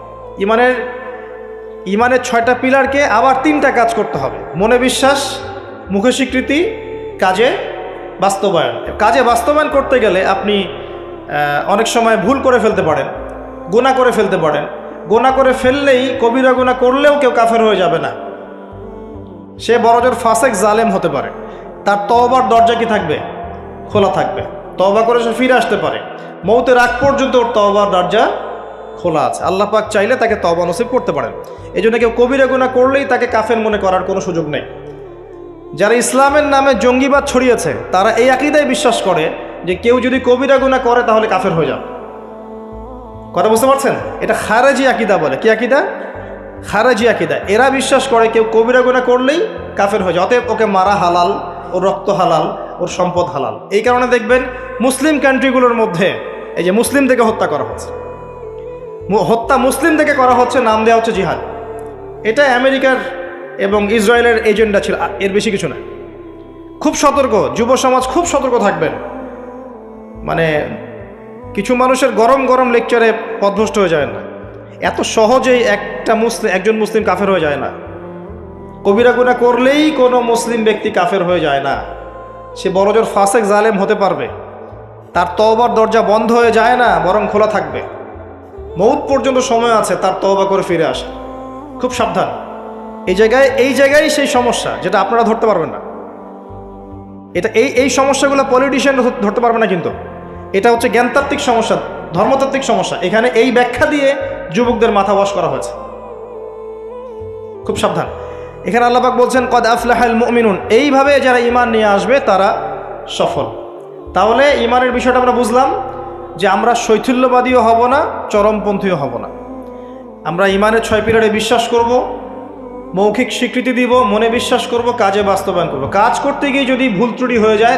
Speaker 1: ঈমানের 6টা পিলারকে আবার 3টা কাজ করতে হবে: মনে বিশ্বাস, মুখে স্বীকৃতি, কাজে বাস্তবায়ন। কাজে বাস্তবায়ন করতে গেলে আপনি অনেক সময় ভুল করে ফেলতে পারেন, গুনাহ করে ফেলতে পারেন। গুনাহ করে ফেললেই, কবিরা গুনাহ করলেও কেউ কাফের হয়ে যাবে না, সে বড়জোর ফাসেক জালেম হতে পারে। তার তওবার দরজা কি থাকবে? খোলা থাকবে। তওবা করে সে ফিরে আসতে পারে। মৌতের আগ পর্যন্ত ওর তওবার দরজা খোলা আছে। আল্লাহ পাক চাইলে তাকে তওবা নসিব করতে পারেন। এই জন্য কেউ কবিরা গুনাহ করলেই তাকে কাফের মনে করার কোনো সুযোগ নেই। যারা ইসলামের নামে জঙ্গিবাদ ছড়িয়েছে তারা এই আকীদায় বিশ্বাস করে যে কেউ যদি কবিরা গুনাহ করে তাহলে কাফের হয়ে যাবে। কথা বুঝতে পারছেন? এটা খারেজি আকীদা বলে। কি আকীদা? খারেজি আকীদা। এরা বিশ্বাস করে কেউ কবিরা গুনাহ করলেই কাফের হয়ে যায়, অতএব ওকে মারা হালাল, ওর রক্ত হালাল, ওর সম্পদ হালাল। এই কারণে দেখবেন মুসলিম কান্ট্রিগুলোর মধ্যে এই যে মুসলিম থেকে হত্যা করা হচ্ছে, হত্যা মুসলিম থেকে করা হচ্ছে, নাম দেওয়া হচ্ছে জিহাদ। এটা আমেরিকার এবং ইসরায়েলের এজেন্ডা ছিল, এর বেশি কিছু না। খুব সতর্ক, যুব সমাজ খুব সতর্ক থাকবেন। মানে কিছু মানুষের গরম গরম লেকচারে পথভ্রষ্ট হয়ে যায় না। এত সহজেই একজন মুসলিম কাফের হয়ে যায় না। কবিরা গুনাহ করলেই কোনো মুসলিম ব্যক্তি কাফের হয়ে যায় না। সে বড়জোর ফাসেক জালেম হতে পারবে, তার তওবার দরজা বন্ধ হয়ে যায় না, বরং খোলা থাকবে। মৌত পর্যন্ত সময় আছে তার তওবা করে ফিরে আসে। খুব সাবধান। এই জায়গায় সেই সমস্যা যেটা আপনারা ধরতে পারবেন না। এটা এই সমস্যাগুলো পলিটিশিয়ান ধরতে পারবে না, কিন্তু এটা হচ্ছে জ্ঞানতাত্ত্বিক সমস্যা, ধর্মতাত্ত্বিক সমস্যা। এখানে এই ব্যাখ্যা দিয়ে যুবকদের মাথা ওয়াশ করা হয়েছে। খুব সাবধান। এখানে আল্লাহ পাক বলছেন কদ আফলাহাল মুমিনুন, এইভাবে যারা ঈমান নিয়ে আসবে তারা সফল। তাহলে ঈমানের বিষয়টা আমরা বুঝলাম যে আমরা শৈথিল্যবাদীও হব না, চরমপন্থীও হব না। আমরা ঈমানের 6 পিলারে বিশ্বাস করব, মৌখিক স্বীকৃতি দিব, মনে বিশ্বাস করব, কাজে বাস্তবায়ন করব। কাজ করতে গিয়ে যদি ভুল ত্রুটি হয়ে যায়,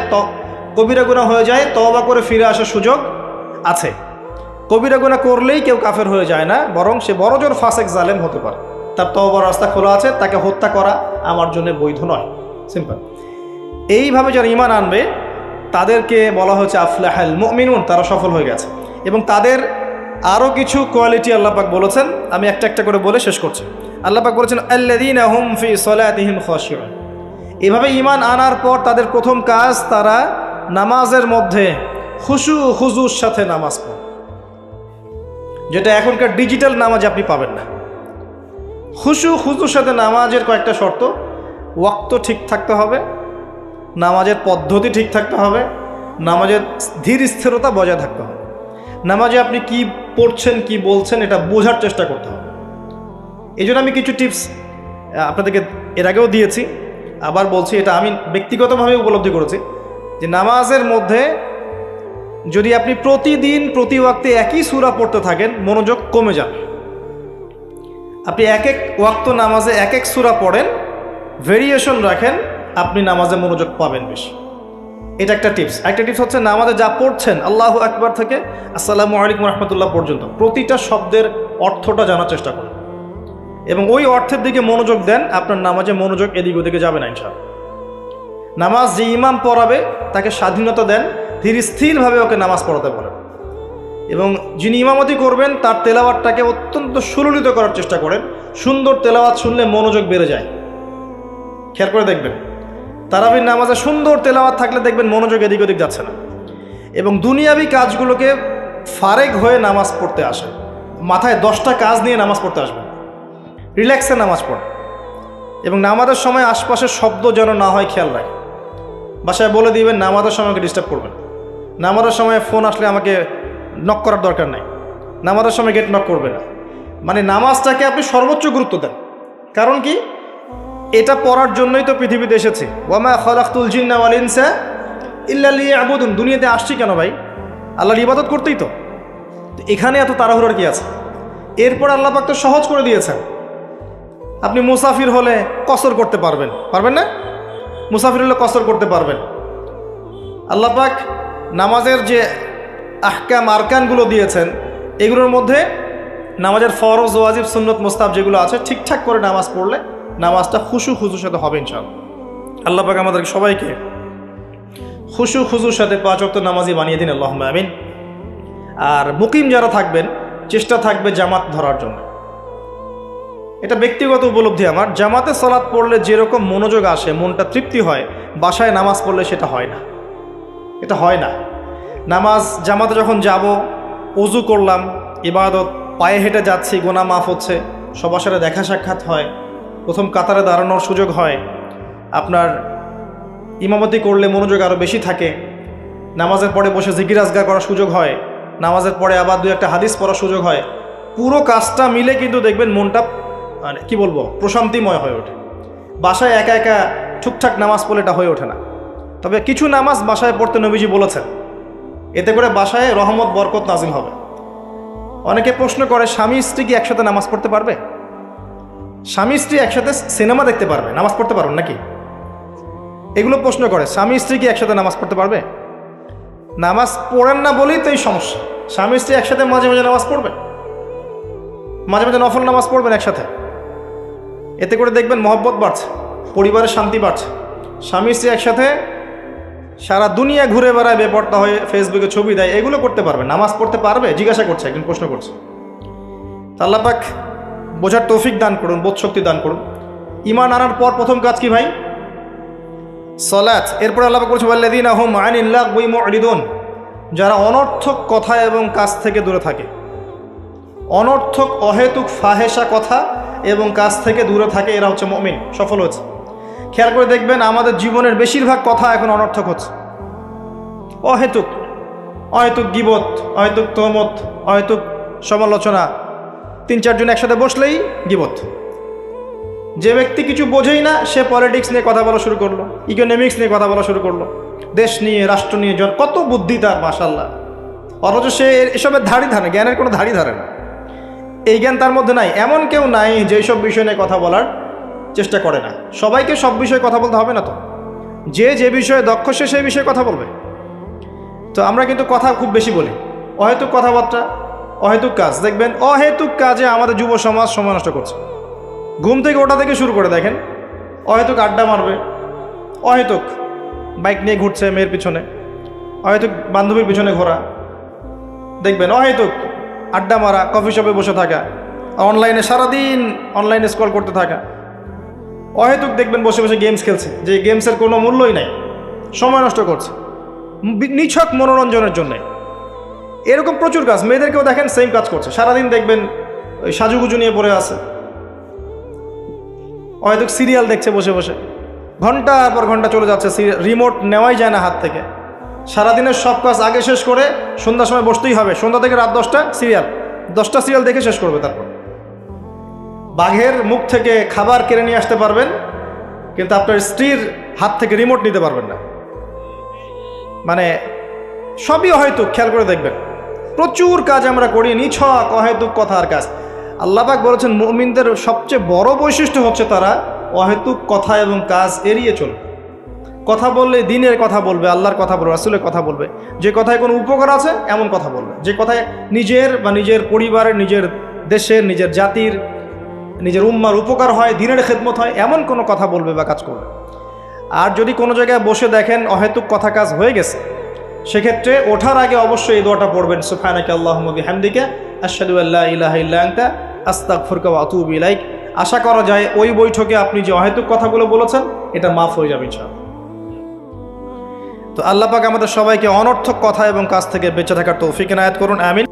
Speaker 1: কবিরা গুনাহ হয়ে যায়, তওবা করে ফিরে আসার সুযোগ আছে। কবিরা গুনাহ করলেই কেউ কাফের হয়ে যায় না, বরং সে বড়জোর ফাসেক জালেম হতে পারে। তার তওবার রাস্তা খোলা আছে, তাকে হত্যা করা আমার জন্য বৈধ নয়। সিম্পল। এইভাবে যারা ঈমান আনবে তাদেরকে বলা হচ্ছে আফলাহাল মুমিনুন, তারা সফল হয়ে গেছে। এবং তাদের আরও কিছু কোয়ালিটি আল্লাহ পাক বলেছেন, আমি একটা একটা করে বলে শেষ করছি। আল্লাহ পাক বলেছেন আল্লাযীনা হুম ফি সলাতিহিম খাশিউন। এভাবে ঈমান আনার পর তাদের প্রথম কাজ, তারা নামাজের মধ্যে খুশু খুজুর সাথে নামাজ পড়ে, যেটা এখনকার ডিজিটাল নামাজ আপনি পাবেন না। খুশু খুজুর সাথে নামাজের কয়েকটা শর্ত: ওয়াক্ত ঠিক থাকতে হবে, নামাজের পদ্ধতি ঠিক থাকতে হবে, নামাজের ধীর স্থিরতা বজায় থাকতে হবে, নামাজে আপনি কি পড়ছেন কি বলছেন এটা বোঝার চেষ্টা করতে হবে। এই জন্য আমি কিছু টিপস আপনাদেরকে এর আগেও দিয়েছি, আবার বলছি, এটা আমি ব্যক্তিগতভাবে উপলব্ধি করেছি যে নামাজের মধ্যে যদি আপনি প্রতিদিন প্রতি ওয়াক্তে একই সূরা পড়তে থাকেন, মনোযোগ কমে যাবে। আপনি এক ওয়াক্ত নামাজে এক সূরা পড়েন, ভেরিয়েশন রাখেন, আপনি নামাজে মনোযোগ পাবেন বেশি। এটা একটা টিপস। একটা টিপস হচ্ছে নামাজে যা পড়ছেন, আল্লাহু আকবার থেকে আসসালামু আলাইকুম রাহমাতুল্লাহ পর্যন্ত প্রতিটা শব্দের অর্থটা জানার চেষ্টা করেন এবং ওই অর্থের দিকে মনোযোগ দেন। আপনার নামাজে মনোযোগ এদিক ওদিকে যাবে না ইনশাআল্লাহ। নামাজ যে ইমাম পড়াবে তাকে স্বাধীনতা দেন, ধীর স্থিরভাবে ওকে নামাজ পড়াতে বলেন এবং যিনি ইমামতি করবেন তার তেলাওয়াতটাকে অত্যন্ত সুললিত করার চেষ্টা করেন। সুন্দর তেলাওয়াত শুনলে মনোযোগ বেড়ে যায়। খেয়াল করে দেখবেন, তারাবির নামাজে সুন্দর তেলাওয়াত থাকলে দেখবেন মনোযোগ এদিক ওদিক যাচ্ছে না। এবং দুনিয়াবি কাজগুলোকে ফারেক হয়ে নামাজ পড়তে আসেন, মাথায় 10টা কাজ নিয়ে নামাজ পড়তে আসবেন, রিল্যাক্সে নামাজ পড়েন এবং নামাজের সময় আশপাশের শব্দ যেন না হয় খেয়াল রাখেন। বাসায় বলে দিবেন নামাজের সময় আমাকে ডিস্টার্ব করবেন, নামাজের সময় ফোন আসলে আমাকে নক করার দরকার নাই, নামাজের সময় গেট নক করবে না। মানে নামাজটাকে আপনি সর্বোচ্চ গুরুত্ব দেন। কারণ কি, এটা পড়ার জন্যই তো পৃথিবীতে এসেছি। ওয়ামা খালাকতুল জিন্না ওয়াল ইনসা ইল্লা লিয়াবুদুন। দুনিয়াতে আসছি কেন ভাই? আল্লাহর ইবাদত করতেই তো। এখানে এত তাড়াহুড়োর কি আছে? এরপর আল্লাহ পাক তো সহজ করে দিয়েছেন। আপনি মুসাফির হলে কসর করতে পারবেন, পারবেন না? মুসাফির হলে কসর করতে পারবেন। আল্লাহ পাক নামাজের যে আহকাম আরকানগুলো দিয়েছেন, এগুলোর মধ্যে নামাজের ফরজ ওয়াজিব সুন্নত মুস্তাহাব যেগুলো আছে, ঠিকঠাক করে নামাজ পড়লে নামাজটা খুশু খুজুর সাথে হবে ইনশাআল্লাহ। আল্লাহ পাক আমাদের সবাইকে খুশু খুজুর সাথে 5 ওয়াক্ত নামাজি বানিয়ে দিন, আল্লাহুম্মা আমিন। আর মুকিম যারা থাকবেন, চেষ্টা থাকবে জামাত ধরার জন্য। এটা ব্যক্তিগত উপলব্ধি আমার। জামাতে সালাত পড়লে যেরকম মনোযোগ আসে, মনটা তৃপ্তি হয়, বাসায় নামাজ পড়লে সেটা হয় না। এটা হয় না। নামাজ জামাতে যখন যাব, ওযু করলাম, ইবাদত, পায়ে হেঁটে যাচ্ছি, গুনাহ মাফ হচ্ছে, সবার সাথে দেখা সাক্ষাৎ হয়, প্রথম কাতারে দাঁড়ানোর সুযোগ হয়, আপনার ইমামতি করলে মনোযোগ আরও বেশি থাকে, নামাজের পরে বসে জিকির আজগার করার সুযোগ হয়, নামাজের পরে আবার 2-1টা হাদিস পড়ার সুযোগ হয়। পুরো কাজটা মিলে কিন্তু দেখবেন মনটা মানে কি বলবো, প্রশান্তিময় হয়ে ওঠে। বাসায় একা একা ঠিকঠাক নামাজ পড়লে এটা হয়ে ওঠে না। তবে কিছু নামাজ বাসায় পড়তে নবীজি বলেছেন, এতে করে বাসায় রহমত বরকত নাজিল হবে। অনেকে প্রশ্ন করে, স্বামী স্ত্রী কি একসাথে নামাজ পড়তে পারবে? স্বামী স্ত্রী একসাথে সিনেমা দেখতে পারবে, নামাজ পড়তে পারবেন নাকি? এগুলো প্রশ্ন করে। স্বামী স্ত্রী কি একসাথে নামাজ পড়তে পারবে? নামাজ পড়েন না বলেই তো এই সমস্যা। স্বামী স্ত্রী একসাথে মাঝে মাঝে নামাজ পড়বেন, মাঝে মাঝে নফল নামাজ পড়বেন একসাথে। এতে করে দেখবেন মহব্বত বাড়ছে, পরিবারের শান্তি বাড়ছে। স্বামী স্ত্রী একসাথে সারা দুনিয়া ঘুরে বেড়ায়, বেপর্দা হয়ে ফেসবুকে ছবি দেয়, এগুলো করতে পারবে, নামাজ পড়তে পারবে? জিজ্ঞাসা করছে, একজন প্রশ্ন করছে। আল্লাহ পাক বোঝার তৌফিক দান করুন, বোধশক্তি দান করুন। ঈমান আনার পর প্রথম কাজ কি ভাই? সালাত। এরপর আল্লাহ পাক বলছে ওয়াল্লাযীনা হুম আনিল লাগওয়ি মু'রিদুন। যারা অনর্থক কথা এবং কাজ থেকে দূরে থাকে, অনর্থক অহেতুক ফাহেসা কথা এবং কাজ থেকে দূরে থাকে, এরা হচ্ছে মুমিন, সফল হচ্ছে। খেয়াল করে দেখবেন আমাদের জীবনের বেশিরভাগ কথা এখন অনর্থক হচ্ছে, অহেতুক, অহেতুক গীবত, অহেতুক তহমত, অহেতুক সমালোচনা। 3-4 জন একসাথে বসলেই গীবত। যে ব্যক্তি কিছু বোঝেই না সে পলিটিক্স নিয়ে কথা বলা শুরু করলো, ইকোনমিক্স নিয়ে কথা বলা শুরু করলো, দেশ নিয়ে, রাষ্ট্র নিয়ে, কত বুদ্ধি তার, মাশাআল্লাহ। অথচ সে এসবের ধারই ধারে, জ্ঞানের কোনো ধারই ধারে না। এই জ্ঞান তার মধ্যে নাই। এমন কেউ নাই যে সব বিষয় নিয়ে কথা বলার চেষ্টা করে না। সবাইকে সব বিষয়ে কথা বলতে হবে না তো, যে বিষয়ে দক্ষ সে সেই বিষয়ে কথা বলবে। তো আমরা কিন্তু কথা খুব বেশি বলি, অহেতুক কথাবার্তা, অহেতুক কাজ। দেখবেন অহেতুক কাজে আমাদের যুব সমাজ সময় নষ্ট করছে। ঘুম থেকে ওঠা থেকে শুরু করে দেখেন, অহেতুক আড্ডা মারবে, অহেতুক বাইক নিয়ে ঘুরছে মেয়ের পিছনে, অহেতুক বান্ধবীর পিছনে ঘোরা, দেখবেন অহেতুক আড্ডা মারা, কফি শপে বসে থাকা, অনলাইনে সারাদিন অনলাইনে স্ক্রল করতে থাকা, অহেতুক দেখবেন বসে বসে গেমস খেলছে, যে গেমসের কোনো মূল্যই নাই, সময় নষ্ট করছে নিছক মনোরঞ্জনের জন্যে। এরকম প্রচুর কাজ, মেয়েদেরকেও দেখেন সেম কাজ করছে, সারাদিন দেখবেন ওই সাজুগুজু নিয়ে পড়ে আছে, অহেতুক সিরিয়াল দেখছে বসে বসে, ঘন্টার পর ঘন্টা চলে যাচ্ছে, রিমোট নেওয়াই যায় না হাত থেকে। সারাদিনের সব কাজ আগে শেষ করে সন্ধ্যার সময় বসতেই হবে, সন্ধ্যা থেকে রাত 10টা সিরিয়াল, 10টা সিরিয়াল দেখে শেষ করবে। তারপর বাঘের মুখ থেকে খাবার কেড়ে নিয়ে আসতে পারবেন, কিন্তু আপনার স্ত্রীর হাত থেকে রিমোট নিতে পারবেন না। মানে সবই অহেতুক। খেয়াল করে দেখবেন প্রচুর কাজ আমরা করি, নিছক অহেতুক কথার কাজ। আল্লাহ পাক বলেছেন মুমিনদের সবচেয়ে বড় বৈশিষ্ট্য হচ্ছে তারা অহেতুক কথা এবং কাজ এড়িয়ে চলবে। কথা বললে দিনের কথা বলবে, আল্লাহর কথা বলবে, রাসূলের কথা বলবে। যে কথায় কোনো উপকার আছে এমন কথা বলবে, যে কথায় নিজের বা নিজের পরিবারের, নিজের দেশের, নিজের জাতির, নিজের উম্মার উপকার হয়, দিনের খেদমত হয়, এমন কোনো কথা বলবে বা কাজ করবে। আর যদি কোনো জায়গায় বসে দেখেন অহেতুক কথা কাজ হয়ে গেছে, সেক্ষেত্রে ওঠার আগে অবশ্যই এই দোয়াটা পড়বেন, সুবহানাকা আল্লাহুম্মা বিহামদিকা আশহাদু আল্লা ইলাহা ইল্লা আনতা আস্তাগফিরুকা ওয়া আতুবু ইলাইক। আশা করা যায় ওই বৈঠকে আপনি যে অহেতুক কথাগুলো বলেছেন এটা মাফ হয়ে যাবে ইনশাআল্লাহ। তো আল্লাহ পাক আমাদের সবাইকে অনর্থক কথা এবং কাজ থেকে বেঁচে থাকার তৌফিক এনায়েত করুন, আমিন।